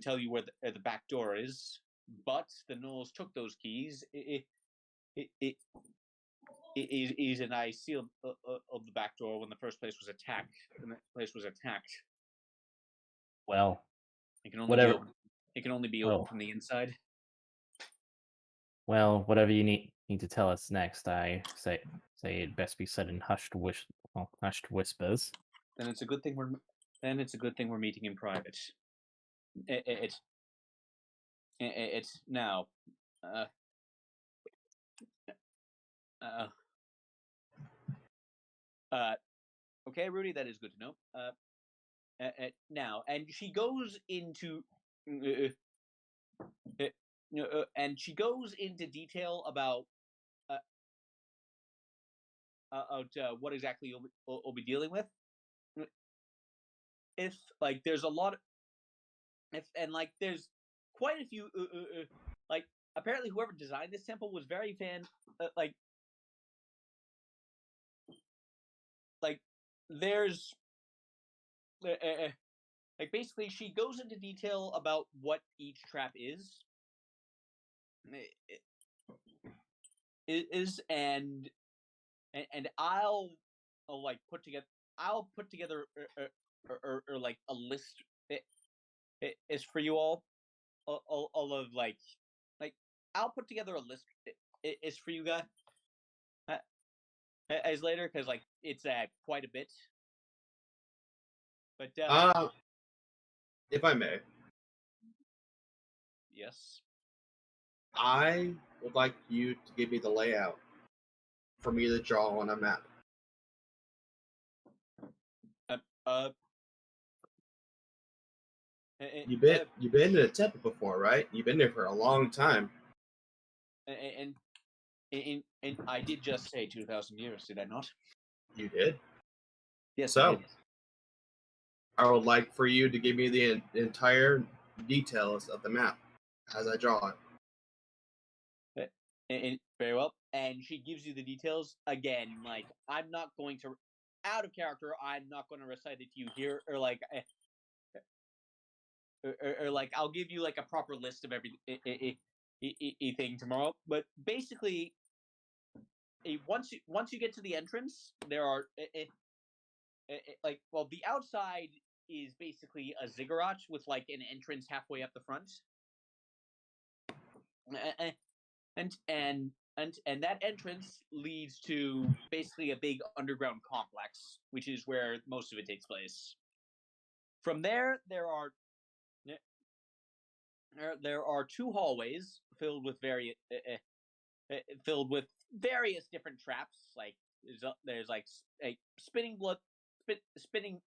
tell you where the back door is, but the gnolls took those keys. is and I sealed of the back door when the first place was attacked. Well, It can only whatever. be open. It can only be open from the inside. Well, whatever you need to tell us next, I say it best be said in hushed whispers. Then it's a good thing we're meeting in private. It's now. Okay, Rudy, that is good to know. Now, and she goes into, and she goes into detail about what exactly you'll be dealing with. If like there's a lot, there's quite a few, like apparently whoever designed this temple was very there's like basically she goes into detail about what each trap is and I'll put together or like a list is for you all of like I'll put together a list is for you guys as later because like it's quite a bit. But if I may, yes, I would like you to give me the layout for me to draw on a map. You've been to the temple before, right? You've been there for a long time. And I did just say 2,000 years, did I not? You did? Yes, So, I did. I would like for you to give me the entire details of the map as I draw it. Very well. And she gives you the details. Again, like, I'm not going to, out of character, I'm not going to recite it to you here, or like, I'll give you like a proper list of every thing tomorrow. But basically, once you get to the entrance, there are the outside is basically a ziggurat with like an entrance halfway up the front, and that entrance leads to basically a big underground complex, which is where most of it takes place. From there are two hallways filled with various different traps. Like there's like a spinning spinning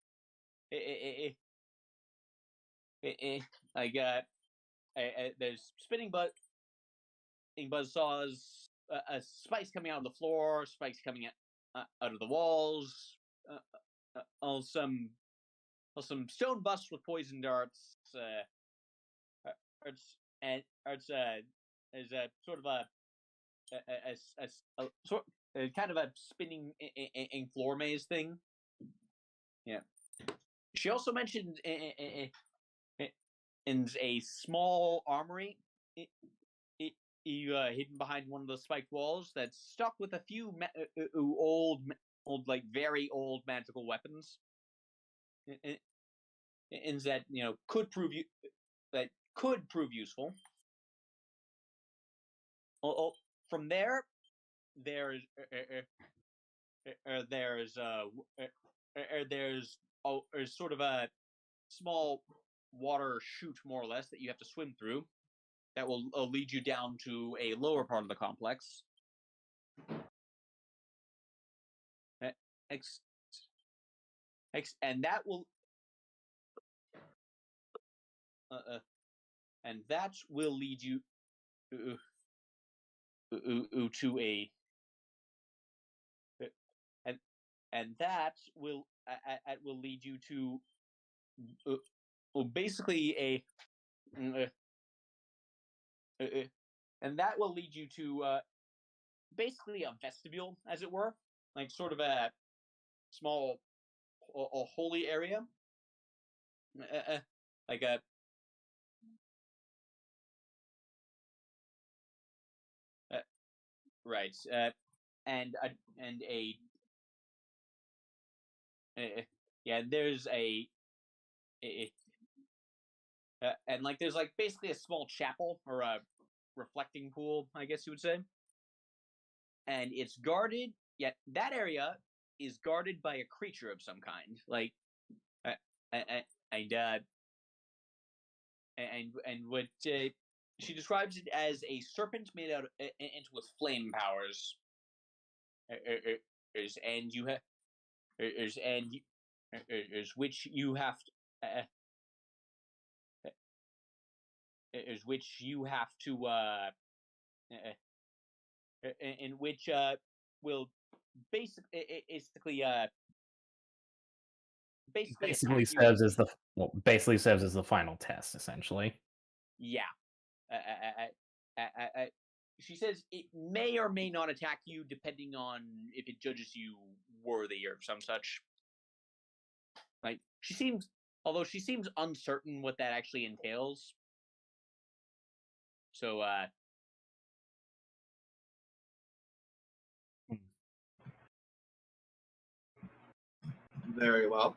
there's spinning buzz saws, spikes coming out of the floor, spikes coming out of the walls, some stone busts with poison darts, and there's a sort of a kind of a spinning floor maze thing. Yeah. She also mentioned in a small armory hidden behind one of the spiked walls that's stocked with a few old, like very old magical weapons. And that could prove useful. From there's sort of a small water chute, more or less, that you have to swim through. That will lead you down to a lower part of the complex. And that will lead you to a and that will lead you to basically and that will lead you to basically a vestibule, as it were, like sort of a small a holy area, like a right. and a yeah, there's and like there's like basically a small chapel or a reflecting pool, I guess you would say, and it's guarded. Yet that area is guarded by a creature of some kind, like uh, and and what she describes it as a serpent made out into with flame powers, and you have and which you have is which you have to in which will basically Basically attack you. serves as the basically serves as the final test, essentially. Yeah. Uh, uh, uh, uh, uh, she says it may or may not attack you depending on if it judges you worthy or some such. Like although she seems uncertain what that actually entails. So Very well.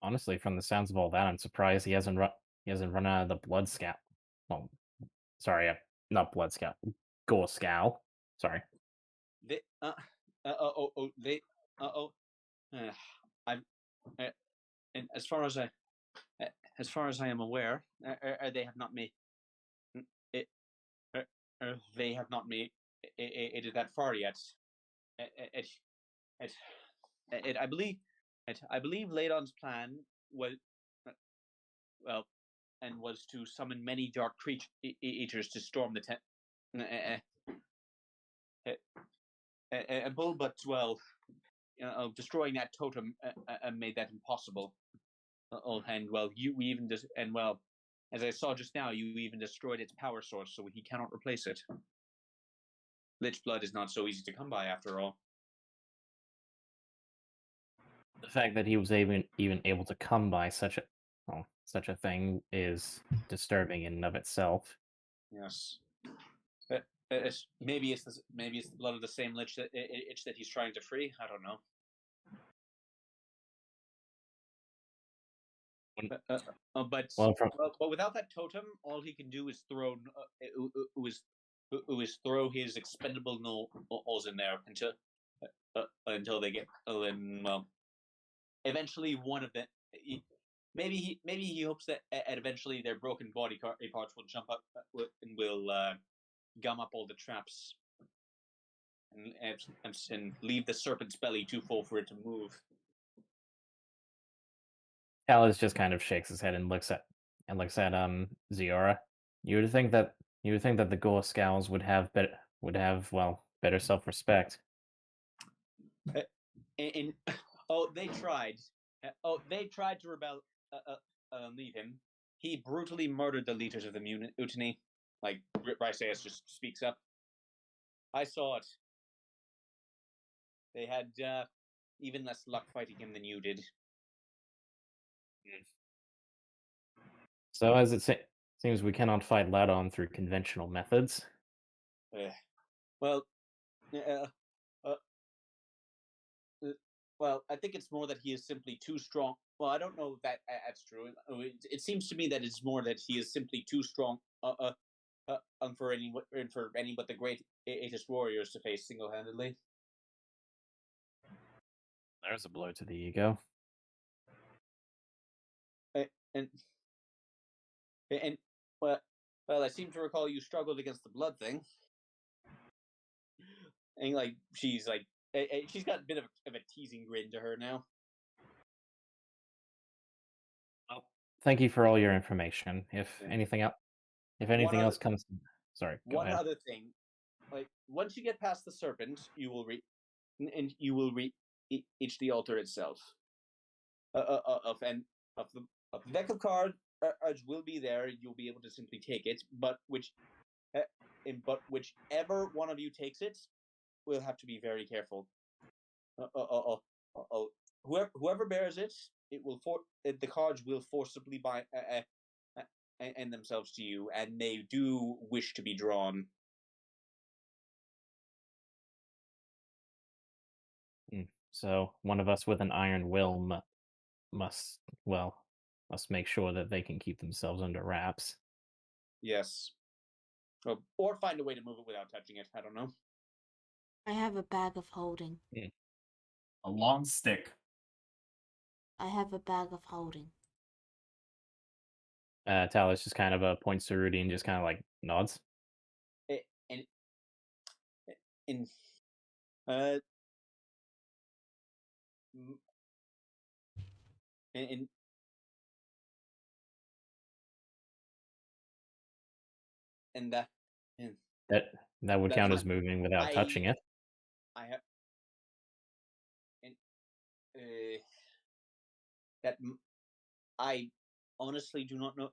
Honestly, from the sounds of all that, I'm surprised he hasn't run out of the blood scout. Well, sorry, not blood scout, gore scowl. Sorry. they they I'm and as far as I am aware, they have not made it. They have not made it that far yet. It, it, I believe Ladon's plan was well, and was to summon many dark creatures to storm the tent. But well, destroying that totem made that impossible. And well, as I saw just now, you even destroyed its power source, so he cannot replace it. Lich blood is not so easy to come by, after all. The fact that he was even able to come by such a thing is disturbing in and of itself. Yes. Maybe it's the blood of the same lich that he's trying to free. I don't know. But without that totem, all he can do is throw his expendable nulls in there until they get eventually one of them. Maybe he hopes that eventually their broken body parts will jump up and will gum up all the traps and leave the serpent's belly too full for it to move. Talos just kind of shakes his head and looks at Ziora. You would think that the Gore Scowls would have better self-respect. They tried. They tried to rebel. Leave him. He brutally murdered the leaders of the mutiny. Like Briseus just speaks up. I saw it. They had even less luck fighting him than you did. So as it seems, we cannot fight Ladon through conventional methods. Well, I think it's more that he is simply too strong. Well, I don't know if that's true. It seems to me that it's more that he is simply too strong for any but the great Aegis warriors to face single-handedly. There's a blow to the ego. And well, I seem to recall you struggled against the blood thing. And like she's got a bit of a teasing grin to her now. Well, thank you for all your information. If anything else comes, sorry. Go ahead. One other thing, like once you get past the serpent, you will reach the altar itself. Of the deck of cards will be there. You'll be able to simply take it, but whichever one of you takes it, will have to be very careful. Whoever bears it, the cards will forcibly end themselves to you, and they do wish to be drawn. So one of us with an iron will must must make sure that they can keep themselves under wraps. Yes. Or find a way to move it without touching it. I don't know. I have a bag of holding. A long stick. I have a bag of holding. Talos just kind of points to Rudy and just kind of like nods. And in uh m- in and that and That would that's count fine. as moving without touching I it. I have and uh that I honestly do not know.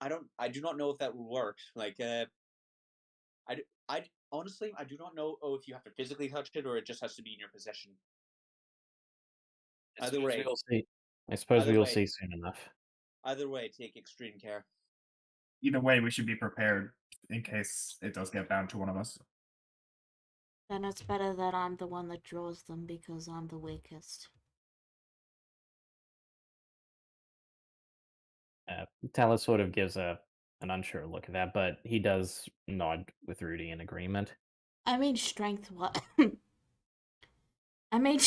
I do not know if that will work. Like I honestly I do not know if you have to physically touch it or it just has to be in your possession. I Either suppose way, we will see. I suppose either we will way, see soon enough. either way, take extreme care. Either way, we should be prepared in case it does get bound to one of us. Then it's better that I'm the one that draws them because I'm the weakest. Talos sort of gives an unsure look at that, but he does nod with Rudy in agreement. I mean strength what? I mean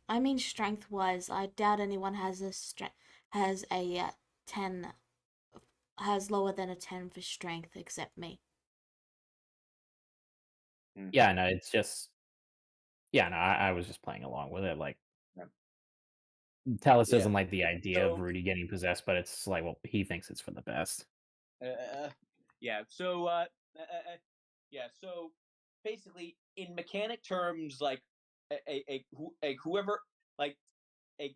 I mean strength wise, I doubt anyone has a 10 has lower than a 10 for strength except me. Yeah, no, it's just yeah, no, I was just playing along with it. Like Yeah. Talos Yeah. doesn't like the idea of So Rudy getting possessed, but it's like, well, he thinks it's for the best. yeah. So yeah. So basically, in mechanic terms, like whoever like a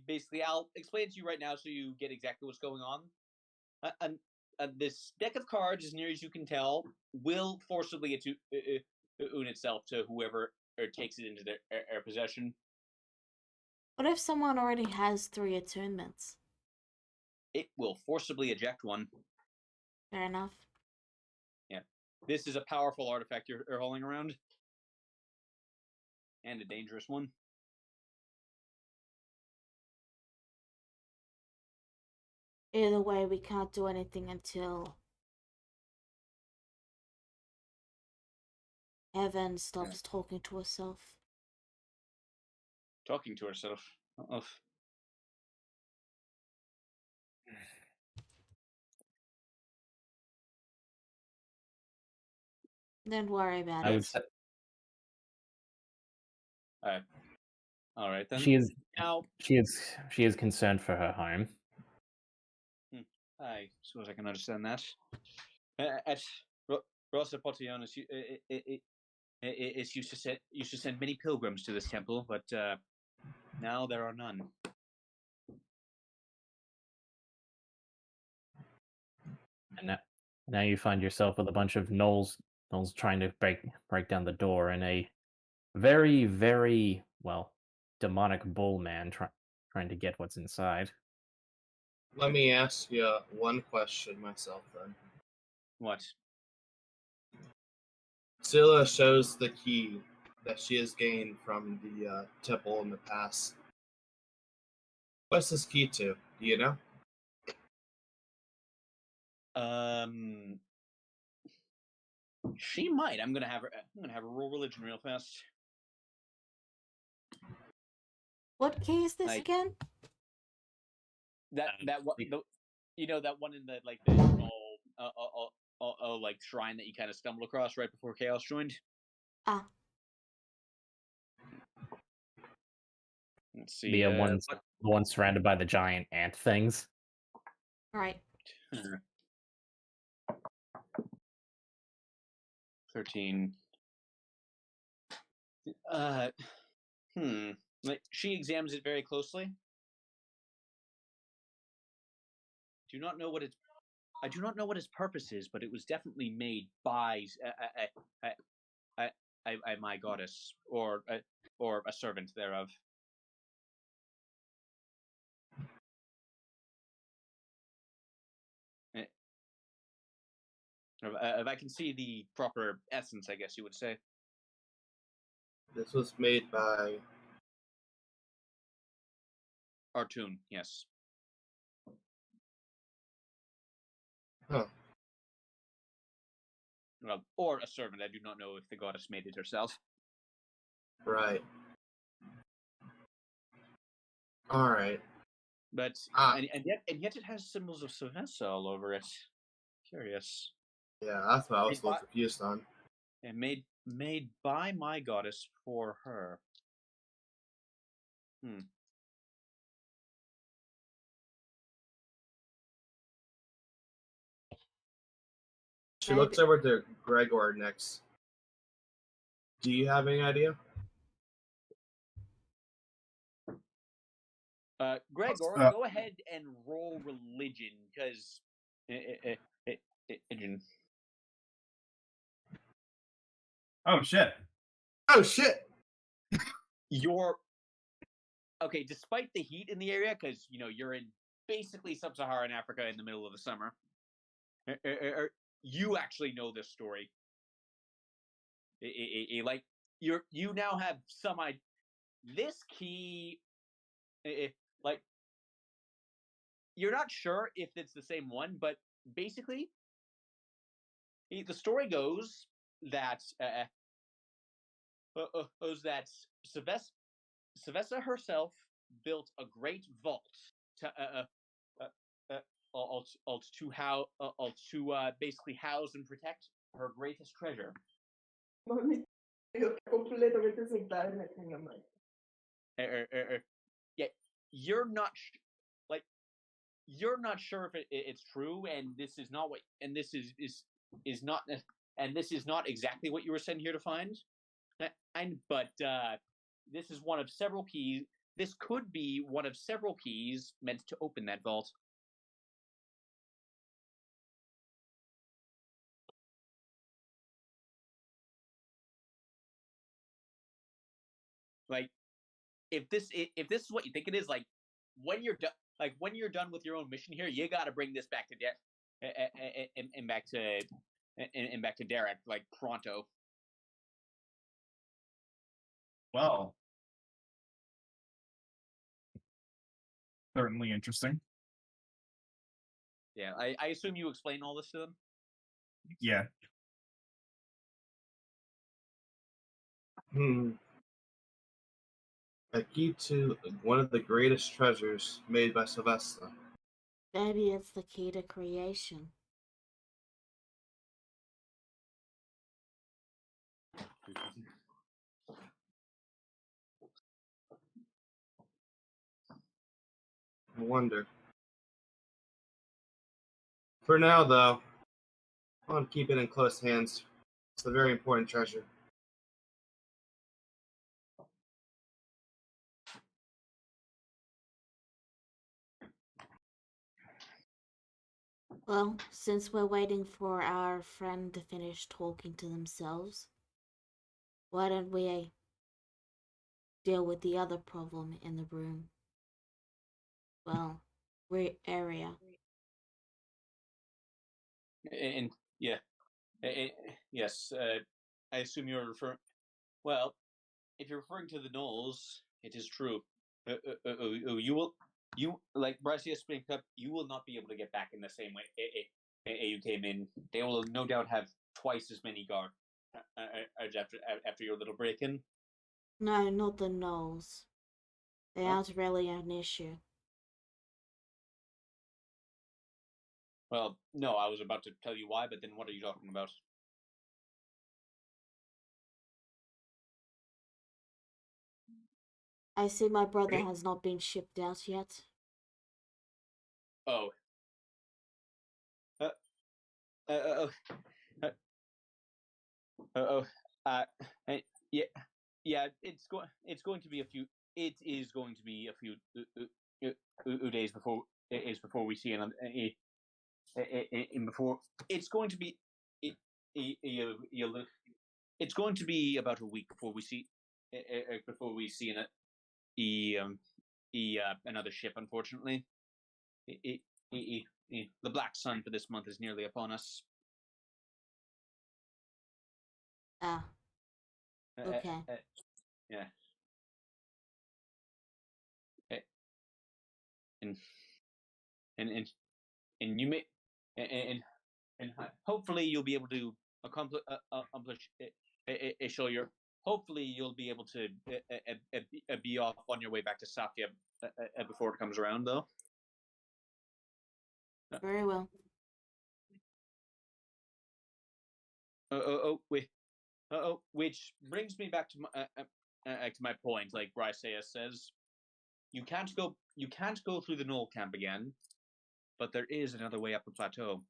basically, I'll explain it to you right now so you get exactly what's going on. This deck of cards, as near as you can tell, will forcibly attune itself to whoever or takes it into their possession. What if someone already has 3 attunements? It will forcibly eject one. Fair enough. Yeah. This is a powerful artifact you're holding around. And a dangerous one. Either way, we can't do anything until Evan stops talking to herself. Talking to herself. Oh. Don't worry about I it. would say All right then. she is Now, she is concerned for her home. I suppose I can understand that. At Rosa Potionis, it used to send many pilgrims to this temple, but now there are none. And now you find yourself with a bunch of gnolls trying to break down the door, and a very, very well demonic bull man trying to get what's inside. Let me ask you one question myself then. What? Scylla shows the key that she has gained from the temple in the past. What's this key to? Do you know? She might. I'm gonna have her roll religion real fast. What key is this again? That one, you know, that one in the like the like shrine that you kind of stumble across right before Chaos joined. Ah. Let's see. The one surrounded by the giant ant things. Right. 13. Like, she examines it very closely. I do not know what its purpose is, but it was definitely made by my goddess or a servant thereof. If I can see the proper essence, I guess you would say. This was made by. Artoon, yes. Huh. Well, or a servant. I do not know if the goddess made it herself. Right. All right. But and yet it has symbols of Sylvester all over it. Curious. Yeah, that's what I was a little confused on. And made by my goddess for her. She looks over to Gregor next. Do you have any idea? Gregor, go ahead and roll religion, because Oh shit! Oh shit! You're okay. Despite the heat in the area, because you're in basically sub-Saharan Africa in the middle of the summer, you actually know this story. Like you now have some idea. This key, like you're not sure if it's the same one, but basically, the story goes that Sylvester herself built a great vault to basically house and protect her greatest treasure. Yeah, you're not you're not sure if it's true, and this is not what, and this is not, and this is not exactly what you were sent here to find. But this is one of several keys. This could be one of several keys meant to open that vault. Like, if this is what you think it is, like when you're done, with your own mission here, you got to bring this back to and back to Derek, like pronto. Well, certainly interesting. Yeah, I assume you explain all this to them. Yeah. A key to one of the greatest treasures made by Sylvester. Maybe it's the key to creation. I wonder. For now, though, I want to keep it in close hands. It's a very important treasure. Well, since we're waiting for our friend to finish talking to themselves, why don't we deal with the other problem in the room? Well, area. And yeah, yes. I assume you're referring. Well, if you're referring to the Knolls, it is true. You like Brycia speak up. You will not be able to get back in the same way you came in. They will no doubt have twice as many guards after your little break-in. No, not the Knolls. They aren't really an issue. Well, no, I was about to tell you why, but then what are you talking about? I see my brother has not been shipped out yet. Oh. Yeah. It's going to be a few. It is going to be a few days before we see another. Before it's going to be. It's going to be about a week before we see another ship. Unfortunately, the black sun for this month is nearly upon us. Ah. Okay. Yeah. And and you may and hopefully you'll be able to accomplish show your. Hopefully you'll be able to be off on your way back to Safia before it comes around, though. Very well. Wait. Which brings me back to my point. Like Briseus says, you can't go through the Knoll camp again, but there is another way up the plateau.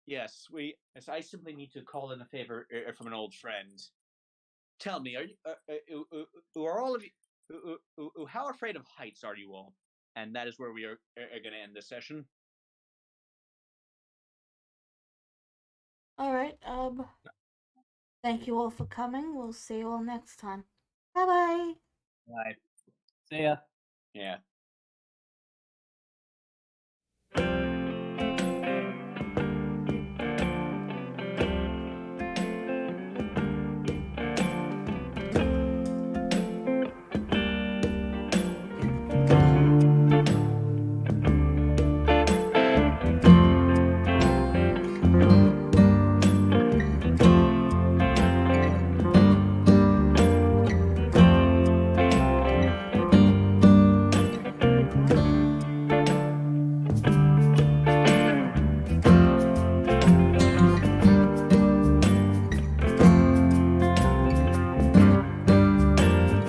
Yes, I simply need to call in a favor from an old friend. Tell me, are you are all of you how afraid of heights are you all? And that is where we are going to end this session. All right. Thank you all for coming. We'll see you all next time. Bye bye. Bye. See ya. Yeah.